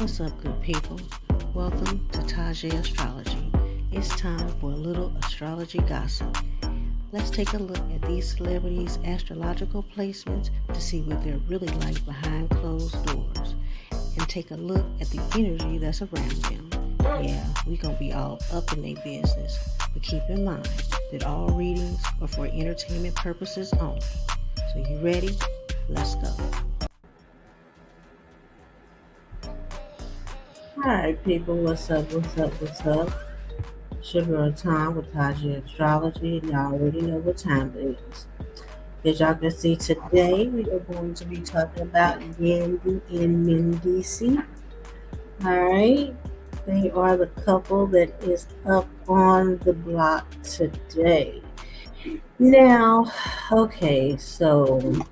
What's up, good people? Welcome to TajeAstrology. It's time for a little astrology gossip. Let's take a look at these celebrities' astrological placements to see what they're really like behind closed doors, and take a look at the energy that's around them. Yeah, we gonna be all up in their business, but keep in mind that all readings are for entertainment purposes only. So you ready? Let's go. Alright, people, what's up, what's up? Sugar time with Taje Astrology, and y'all already know what time it is. As y'all can see today, we are going to be talking about Yandy and Mendeecee. Alright, they are the couple that is up on the block today. Now, okay, so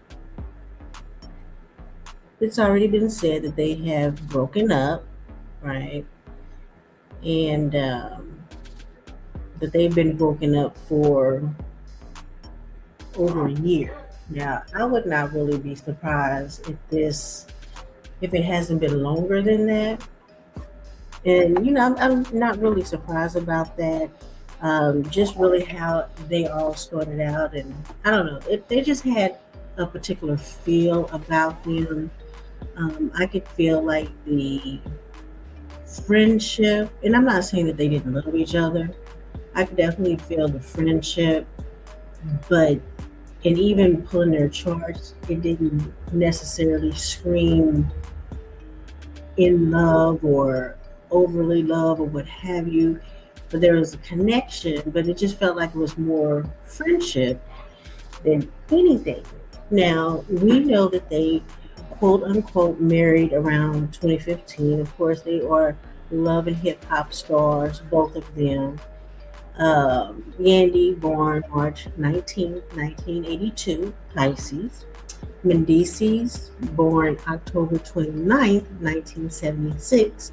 it's already been said that they have broken up, right? And that they've been broken up for over a year. Now, I would not really be surprised if it hasn't been longer than that. And I'm not really surprised about that. Just really how they all started out, and I don't know, they just had a particular feel about them. I could feel like the friendship, and I'm not saying that they didn't love each other. I could definitely feel the friendship, but and even pulling their charts, it didn't necessarily scream in love or overly love or what have you. But there was a connection, but it just felt like it was more friendship than anything. Now, we know that they quote unquote married around 2015. Of course, they are love and hip hop stars, both of them. Yandy, born March 19th, 1982, Pisces. Mendeecee's, born October 29th, 1976,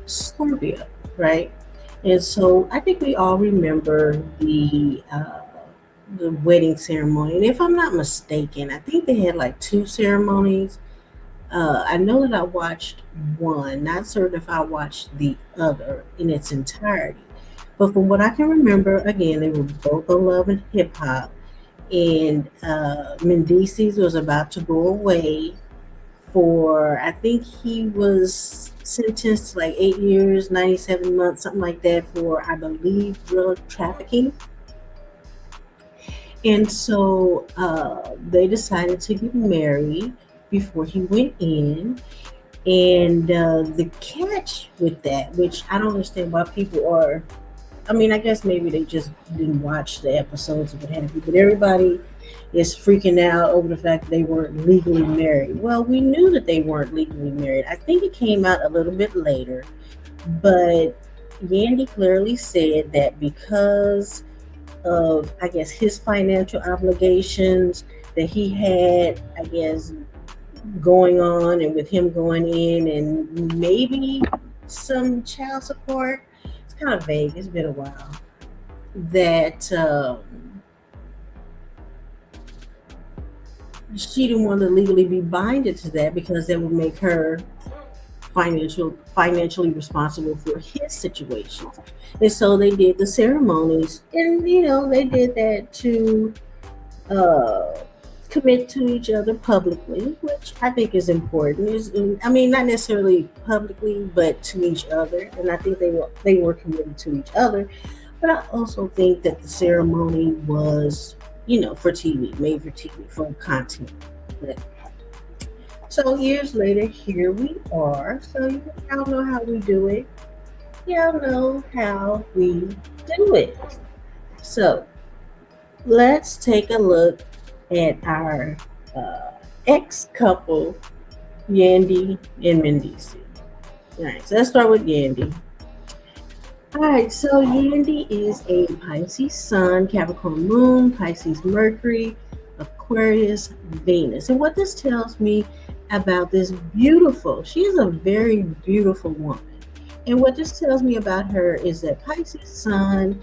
Scorpio, right? And so I think we all remember the wedding ceremony. And if I'm not mistaken, I think they had like two ceremonies. I know that I watched one, not certain if I watched the other in its entirety. But from what I can remember, again, they were both on love and hip hop. And Mendeecee's was about to go away for, I think he was sentenced to like 8 years, 97 months, something like that, for, I believe, drug trafficking. And so they decided to get married before he went in. And the catch with that, which I don't understand why people are, I mean, I guess maybe they just didn't watch the episodes of what have you, but everybody is freaking out over the fact that they weren't legally married. Well, we knew that they weren't legally married. I think it came out a little bit later, but Yandy clearly said that because of, I guess, his financial obligations that he had, I guess, going on, and with him going in, and maybe some child support. It's kind of vague. It's been a while. That she didn't want to legally be binded to that because that would make her financially responsible for his situation. And so they did the ceremonies, and they did that to uh, commit to each other publicly, which I think is important. I mean, not necessarily publicly, but to each other. And I think they were committed to each other. But I also think that the ceremony was, for TV, made for TV, for content. But, so years later, here we are. So y'all know how we do it. Y'all know how we do it. So let's take a look at our ex couple, Yandy and Mendeecee. All right, so let's start with Yandy. All right, so Yandy is a Pisces Sun, Capricorn Moon, Pisces Mercury, Aquarius Venus. And what this tells me about this she is a very beautiful woman. And what this tells me about her is that Pisces Sun,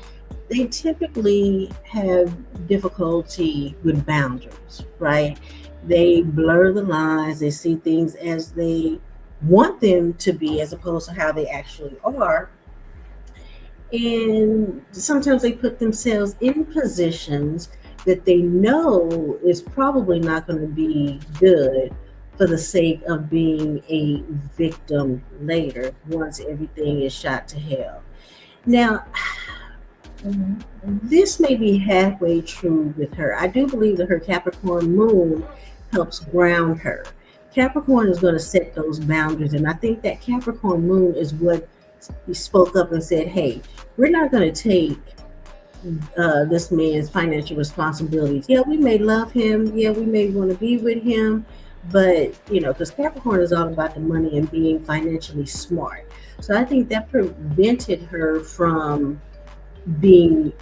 they typically have difficulty with boundaries, right? They blur the lines, they see things as they want them to be as opposed to how they actually are. And sometimes they put themselves in positions that they know is probably not going to be good for the sake of being a victim later once everything is shot to hell. Now, this may be halfway true with her. I do believe that her Capricorn moon helps ground her. Capricorn is going to set those boundaries, and I think that Capricorn moon is what he spoke up and said, "Hey, we're not going to take this man's financial responsibilities. Yeah, we may love him. Yeah, we may want to be with him, but because Capricorn is all about the money and being financially smart. So I think that prevented her from being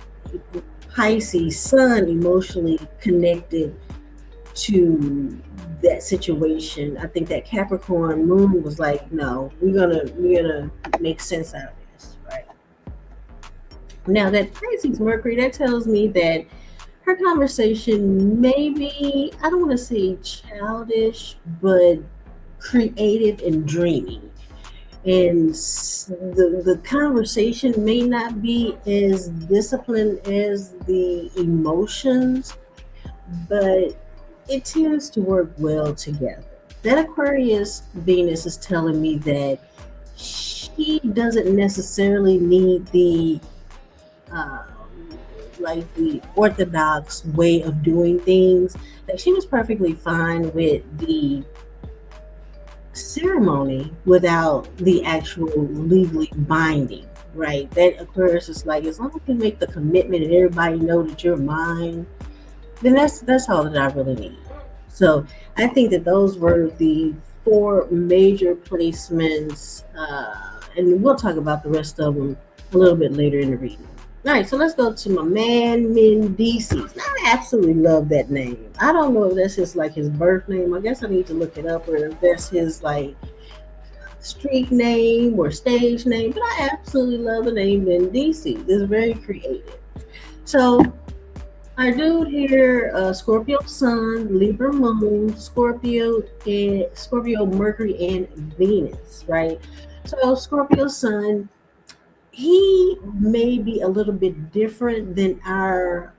Pisces sun emotionally connected to that situation. I think that Capricorn moon was like, no, we're gonna make sense out of this, right? Now that Pisces Mercury, that tells me that her conversation may be, I don't want to say childish, but creative and dreamy. And the conversation may not be as disciplined as the emotions, but it tends to work well together. That Aquarius Venus is telling me that she doesn't necessarily need um, the orthodox way of doing things. Like she was perfectly fine with the ceremony without the actual legally binding, right? That Aquarius is like, as long as you make the commitment and everybody know that you're mine, then that's all that I really need. So I think that those were the four major placements, and we'll talk about the rest of them a little bit later in the reading. All right, so let's go to my man Mendeecee. I absolutely love that name. I don't know if that's his birth name. I guess I need to look it up, or if that's his street name or stage name. But I absolutely love the name Mendeecee. It's very creative. So our dude here, Scorpio Sun, Libra Moon, Scorpio Mercury, and Venus, right? So Scorpio Sun, he may be a little bit different than our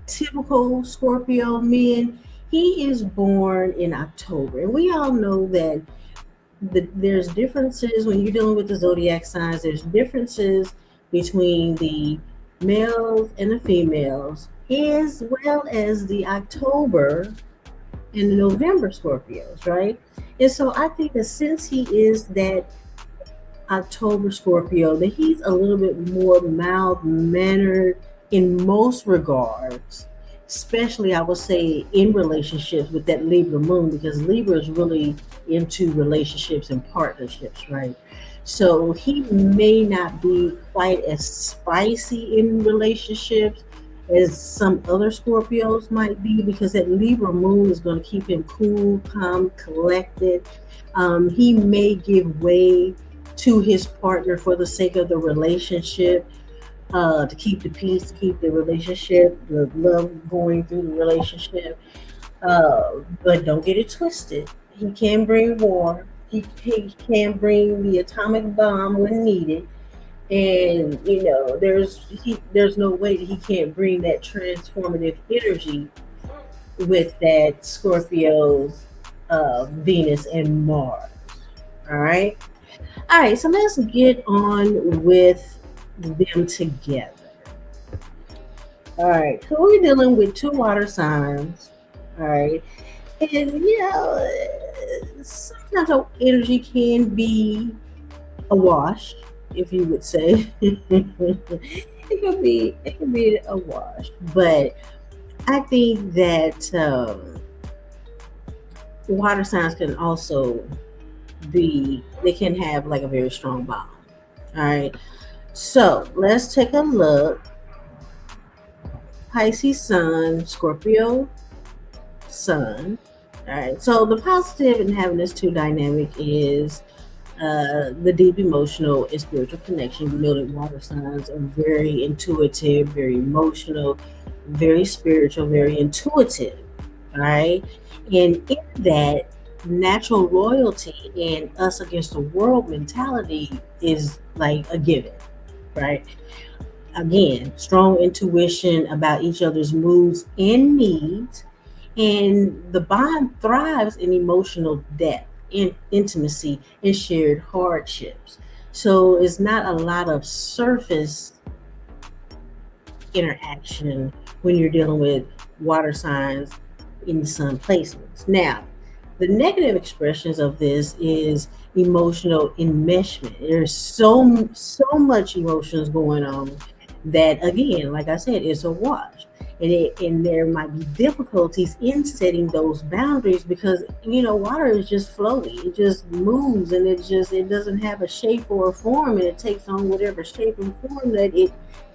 typical Scorpio men. He is born in October, and we all know that there's differences when you're dealing with the zodiac signs. There's differences between the males and the females, as well as the October and the November Scorpios, right? And so I think that since he is that October Scorpio, that he's a little bit more mild mannered in most regards, especially I would say in relationships with that Libra moon, because Libra is really into relationships and partnerships, right? So he may not be quite as spicy in relationships as some other Scorpios might be, because that Libra moon is going to keep him cool, calm, collected. He may give way to his partner for the sake of the relationship, to keep the peace, to keep the relationship, the love going through the relationship. But don't get it twisted. He can bring war. He can bring the atomic bomb when needed. And there's no way that he can't bring that transformative energy with that Scorpio, Venus, and Mars. All right. All right, so let's get on with them together. All right, so we're dealing with two water signs. All right, and sometimes our energy can be a wash, if you would say. It can be a wash, but I think that water signs can also they can have like a very strong bond. All right, so let's take a look. Pisces Sun, Scorpio Sun. All right, so the positive in having this two dynamic is the deep emotional and spiritual connection. We know that water signs are very intuitive, very emotional, very spiritual, very intuitive. All right, and in that natural loyalty and us against the world mentality is like a given, right? Again, strong intuition about each other's moods and needs, and the bond thrives in emotional depth, in intimacy, and shared hardships. So it's not a lot of surface interaction when you're dealing with water signs in the sun placements. Now, the negative expressions of this is emotional enmeshment. There's so much emotions going on that, again, like I said, it's a wash. And there might be difficulties in setting those boundaries because water is just floaty. It just moves, and it doesn't have a shape or a form, and it takes on whatever shape and form that it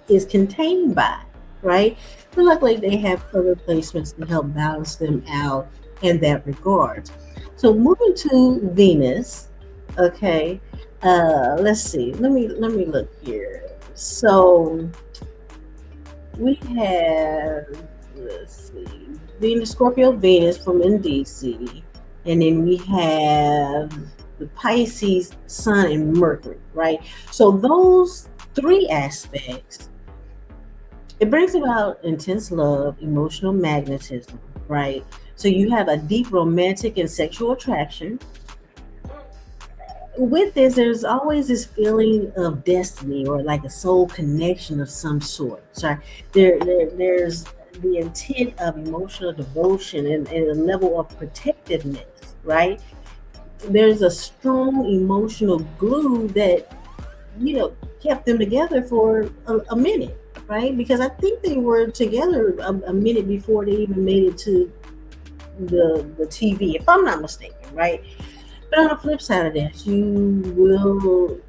is contained by, right? But luckily, they have other placements to help balance them out in that regard. So moving to Venus, okay. Let's see. Let me look here. So we have, let's see, Venus, Scorpio, Venus from Mendeecee, and then we have the Pisces, Sun, and Mercury, right? So those three aspects, it brings about intense love, emotional magnetism, right? So you have a deep romantic and sexual attraction. With this, there's always this feeling of destiny or like a soul connection of some sort. So there's the intent of emotional devotion and a level of protectiveness, right? There's a strong emotional glue that kept them together for a minute, right? Because I think they were together a minute before they even made it to the TV, if I'm not mistaken, right? But on the flip side of that, you will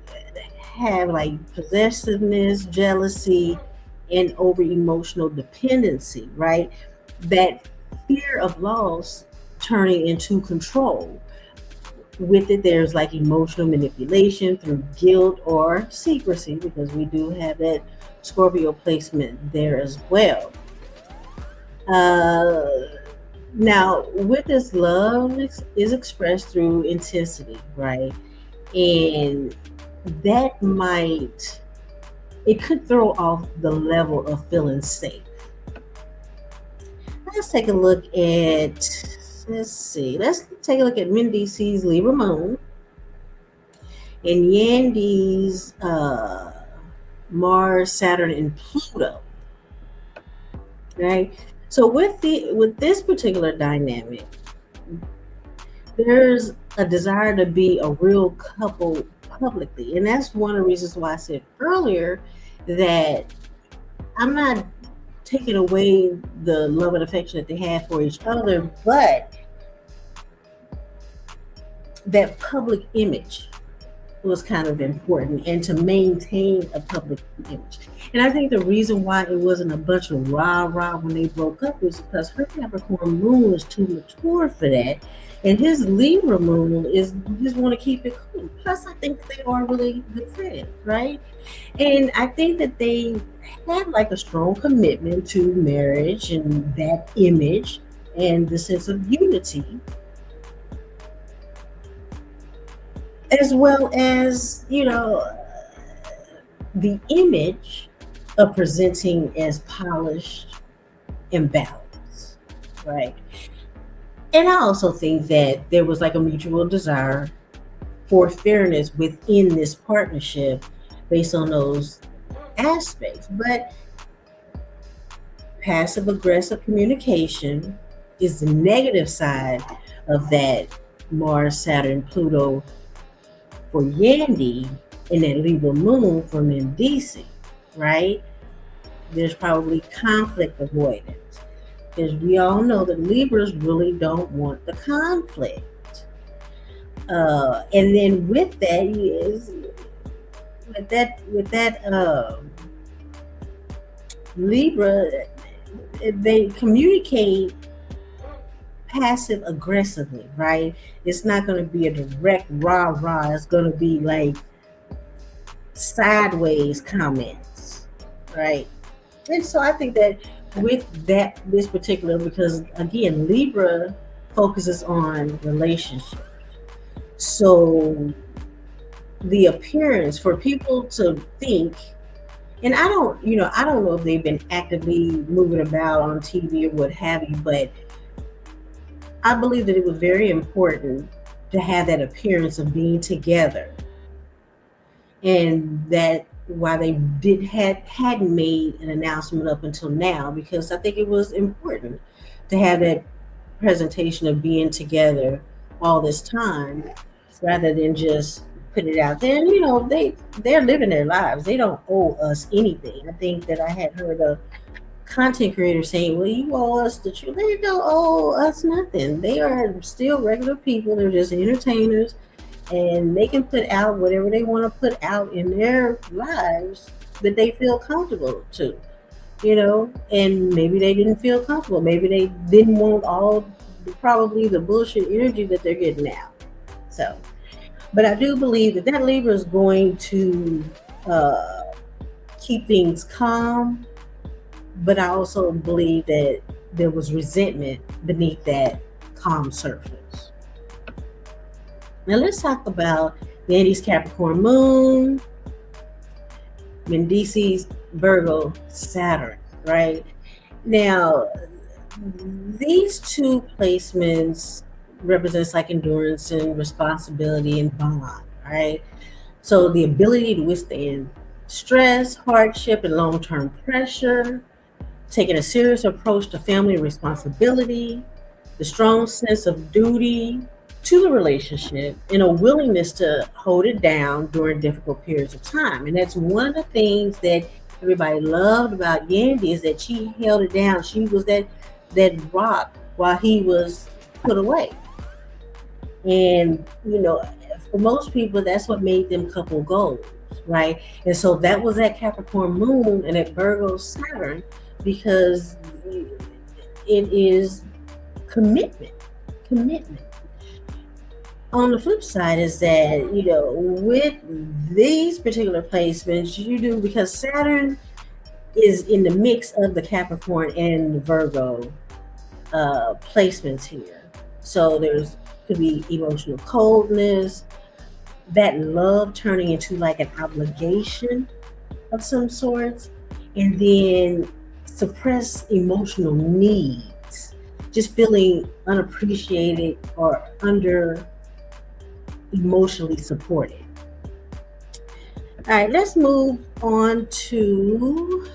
have like possessiveness, jealousy, and over emotional dependency, right? That fear of loss turning into control. With it, there's like emotional manipulation through guilt or secrecy, because we do have that Scorpio placement there as well. Uh, Now, with this, love is expressed through intensity, right? And that it could throw off the level of feeling safe. Let's take a look at, let's take a look at Mendeecee's Libra Moon and Yandy's Mars, Saturn, and Pluto, right? So with this particular dynamic, there's a desire to be a real couple publicly. And that's one of the reasons why I said earlier that I'm not taking away the love and affection that they have for each other, but that public image was kind of important, and to maintain a public image. And I think the reason why it wasn't a bunch of rah-rah when they broke up was because her Capricorn moon was too mature for that. And his Libra moon is just want to keep it cool. Plus, I think they are really good friends, right? And I think that they had like a strong commitment to marriage and that image and the sense of unity, as well as the image of presenting as polished and balanced, right? And I also think that there was like a mutual desire for fairness within this partnership based on those aspects. But passive aggressive communication is the negative side of that Mars, Saturn, Pluto for Yandy and that Libra moon for Mendeecee, right? There's probably conflict avoidance, because we all know that Libras really don't want the conflict. And then with that is with that Libra, they communicate passive aggressively, right? It's not going to be a direct rah rah. It's going to be like sideways comments, right? And so I think that with this particular, because again, Libra focuses on relationships. So the appearance for people to think, and I don't know if they've been actively moving about on TV or what have you, but I believe that it was very important to have that appearance of being together, and that why they hadn't made an announcement up until now, because I think it was important to have that presentation of being together all this time, rather than just put it out there. And they're living their lives. They don't owe us anything. I think that I had heard a content creator saying, "Well, you owe us the truth." They don't owe us nothing. They are still regular people. They're just entertainers, and they can put out whatever they want to put out in their lives that they feel comfortable to. And maybe they didn't feel comfortable. Maybe they didn't want probably the bullshit energy that they're getting now. So, but I do believe that Libra is going to uh, keep things calm. But I also believe that there was resentment beneath that calm surface. Now let's talk about Yandy's Capricorn Moon, Mendeecee's Virgo Saturn, right? Now, these two placements represents like endurance and responsibility and bond, right? So the ability to withstand stress, hardship, and long-term pressure, taking a serious approach to family responsibility, the strong sense of duty to the relationship, and a willingness to hold it down during difficult periods of time. And that's one of the things that everybody loved about Yandy, is that she held it down. She was that rock while he was put away. And for most people, that's what made them couple goals, right? And so that was that Capricorn Moon and that Virgo Saturn, because it is commitment. On the flip side is that, with these particular placements, because Saturn is in the mix of the Capricorn and the Virgo placements here. So could be emotional coldness, that love turning into like an obligation of some sorts, and then suppressed emotional needs, just feeling unappreciated or under emotionally supported. All right, let's move on to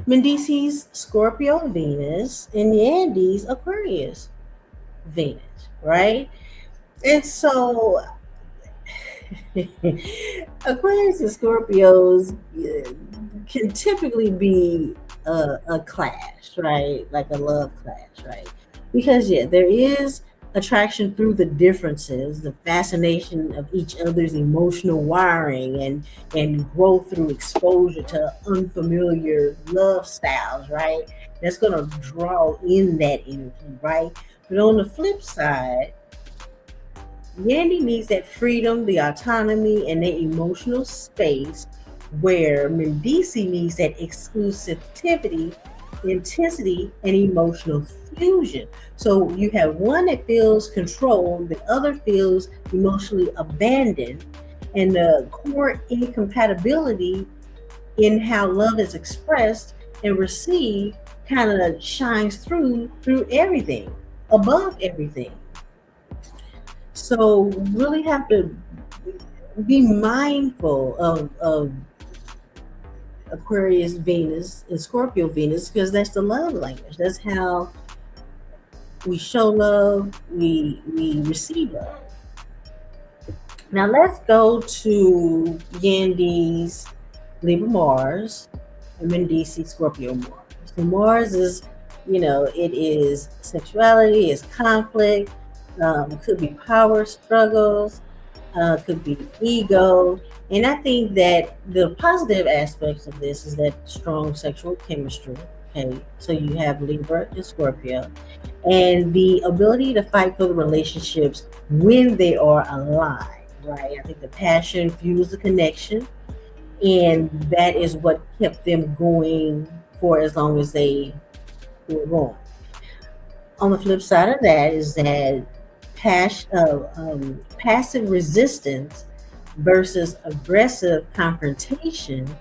Mendeecee's Scorpio Venus and Yandy's Aquarius Venus, right? And so Aquarius and Scorpios can typically be a clash, right? Like a love clash, right? Because there is attraction through the differences, the fascination of each other's emotional wiring, and growth through exposure to unfamiliar love styles, right? That's going to draw in that energy, right? But on the flip side, Yandy needs that freedom, the autonomy, and the emotional space, where Mendeecee needs that exclusivity, intensity, and emotional fusion. So you have one that feels controlled, the other feels emotionally abandoned, and the core incompatibility in how love is expressed and received kind of shines through everything, above everything. So really have to be mindful of Aquarius Venus and Scorpio Venus, because that's the love language. That's how we show love, we receive love. Now let's go to Yandy's Libra Mars and Mendeecee Scorpio Mars. So Mars is, it is sexuality, it's conflict, could be power struggles, could be ego. And I think that the positive aspects of this is that strong sexual chemistry. Okay, so you have Libra and Scorpio, and the ability to fight for the relationships when they are alive, right? I think the passion fuels the connection, and that is what kept them going for as long as they were going. On the flip side of that is that passive resistance versus aggressive confrontation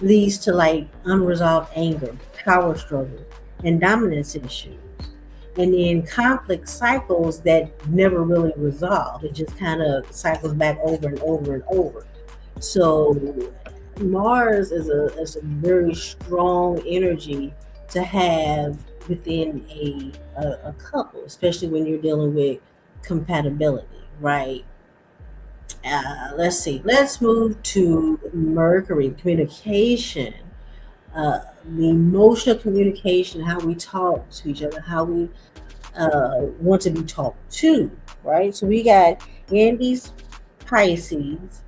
leads to like unresolved anger, power struggle, and dominance issues. And then conflict cycles that never really resolve. It just kind of cycles back over and over and over. So Mars is a very strong energy to have within a couple, especially when you're dealing with compatibility, right? Let's see. Let's move to Mercury, communication, the emotional communication, how we talk to each other, how we want to be talked to, right? So we got Yandy's Pisces,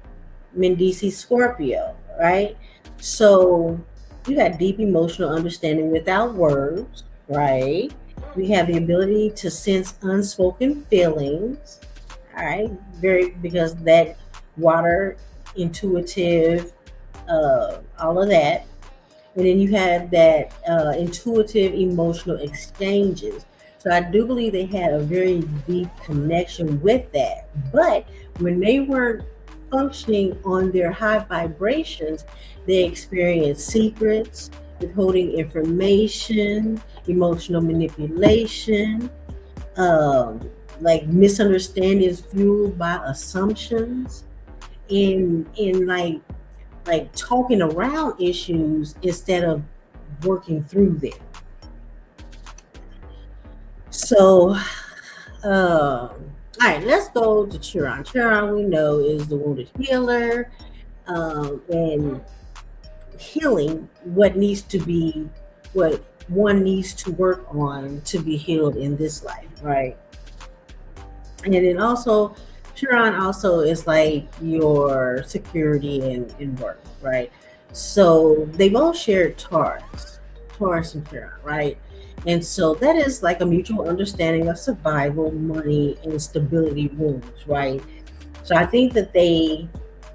Mendeecee Scorpio, right? So you got deep emotional understanding without words, right? We have the ability to sense unspoken feelings, all right? Very because that water, intuitive, all of that. And then you have that intuitive emotional exchanges. So I do believe they had a very deep connection with that. But when they weren't functioning on their high vibrations, they experienced secrets, withholding information, emotional manipulation, like misunderstandings fueled by assumptions, in like talking around issues instead of working through them. So, all right, let's go to Chiron. Chiron, we know, is the wounded healer, and healing what needs to be, what one needs to work on to be healed in this life, right? And then also, Chiron also is like your security and work, right? So they both share Taurus and Chiron, right? And so that is like a mutual understanding of survival, money, and stability wounds, right? So I think that they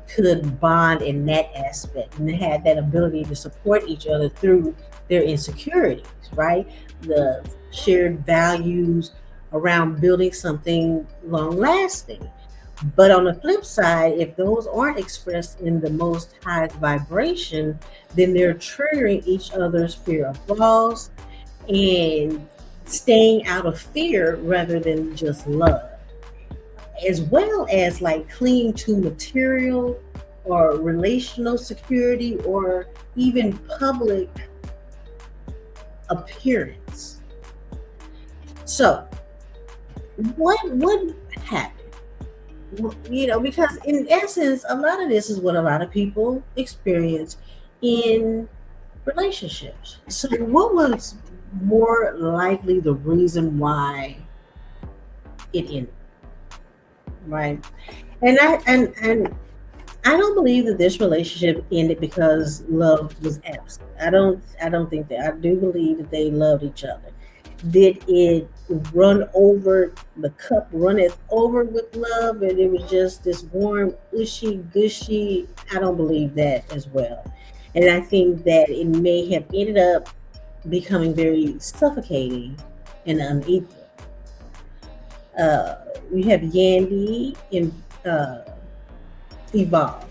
could bond in that aspect and they had that ability to support each other through their insecurities, right? The shared values around building something long lasting. But on the flip side, if those aren't expressed in the most high vibration, then they're triggering each other's fear of loss and staying out of fear rather than just love, as well as like clinging to material or relational security or even public appearance. So, what happened? Because in essence, a lot of this is what a lot of people experience in relationships. So, what was more likely the reason why it ended, right? And I don't believe that this relationship ended because love was absent. I don't think that. I do believe that they loved each other. Did it run over, the cup runneth over with love and it was just this warm, ushy gushy? I don't believe that as well. And I think that it may have ended up becoming very suffocating and unequal. Uh, we have Yandy in Evolve.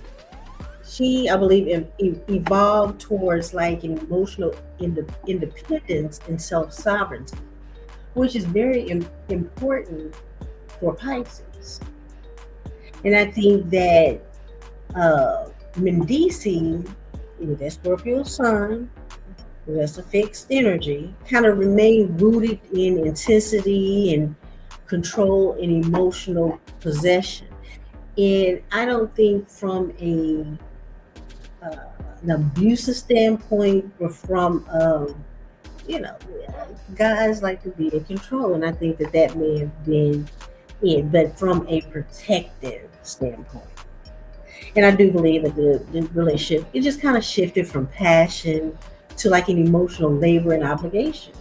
She, I believe, evolved towards like an emotional independence and self sovereignty, which is very important for Pisces. And I think that Mendeecee, with that Scorpio sun, that's a fixed energy, kind of remain rooted in intensity and control and emotional possession. And I don't think from an abusive standpoint or from you know guys like to be in control, and I think that that may have been it, but from a protective standpoint. And I do believe that the relationship, it just kind of shifted from passion to like an emotional labor and obligation.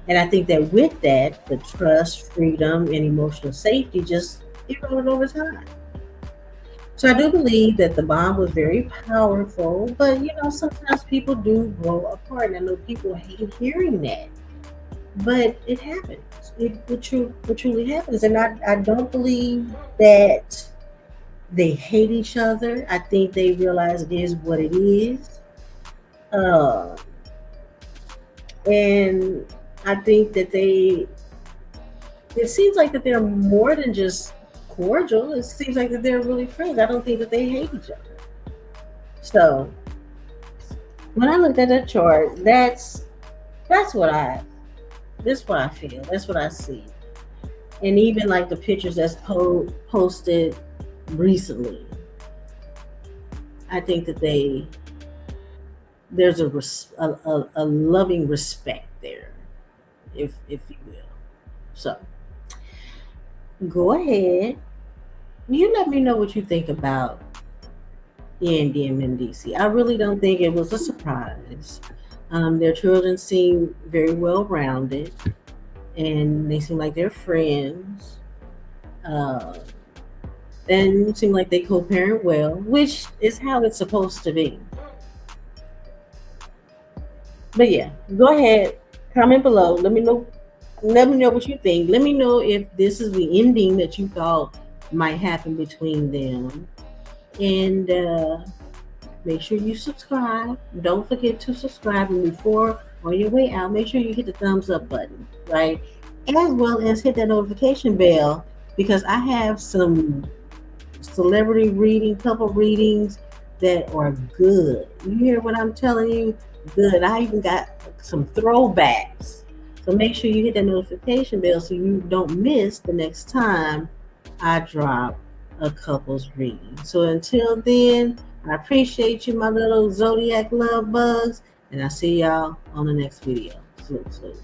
And I think that with that, the trust, freedom, and emotional safety just eroded over time. So I do believe that the bond was very powerful, but sometimes people do grow apart. And I know people hate hearing that. but it happens. It truly happens, and I don't believe that they hate each other. I think they realize it is what it is, uh, and I think that they. It seems like that they're more than just cordial. It seems like that they're really friends. I don't think that they hate each other. So when I looked at that chart, that's what I that's what I feel. That's what I see. And even like the pictures that's posted recently, I think that there's a loving respect there, if you will. So go ahead. You let me know what you think about Yandy and Mendeecee. I really don't think it was a surprise. Their children seem very well rounded, and they seem like they're friends. Uh, and seem like they co-parent well, which is how it's supposed to be. But yeah, go ahead, comment below. Let me know. Let me know what you think. Let me know if this is the ending that you thought might happen between them. And make sure you subscribe. Don't forget to subscribe. And before on your way out, make sure you hit the thumbs up button, right? As well as hit that notification bell because I have some celebrity reading, couple readings that are good. You hear what I'm telling you? Good. I even got some throwbacks. So make sure you hit that notification bell so you don't miss the next time I drop a couple's reading. So until then, I appreciate you, my little Zodiac love bugs, and I'll see y'all on the next video. Salute, salute.